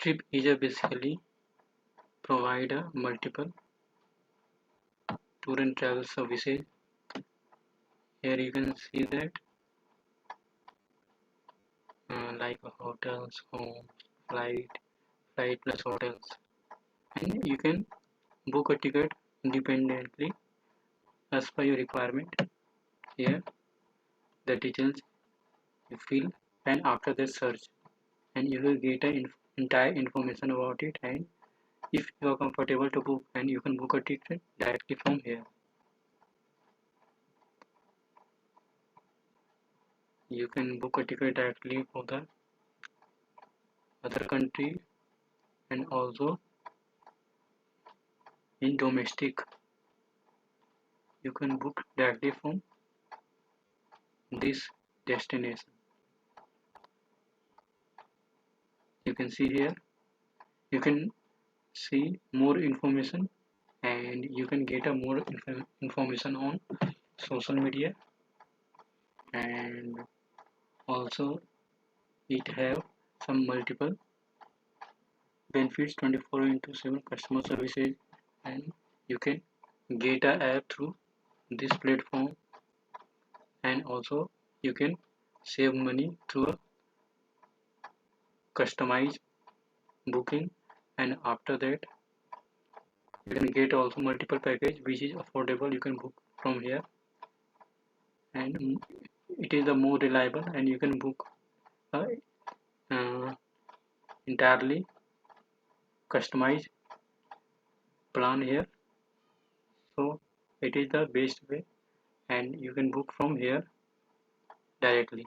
Trip is a basically provide a multiple tour and travel services. Here you can see that like hotels, home, flight plus hotels, and you can book a ticket independently as per your requirement. Here the details you fill, and after the search, and you will get a entire information about it. And if you are comfortable to book, and you can book a ticket directly from here. You can book a ticket directly for the other country and also in domestic. You can book directly from this destination. You can see here, you can see more information, and you can get a more information on social media, and also it have some multiple benefits, 24/7 customer services, and you can get a app through this platform, and also you can save money through a customized booking. And after that you can get also multiple package which is affordable. You can book from here, and it is the more reliable, and you can book a entirely customized plan here. So it is the best way, and you can book from here directly.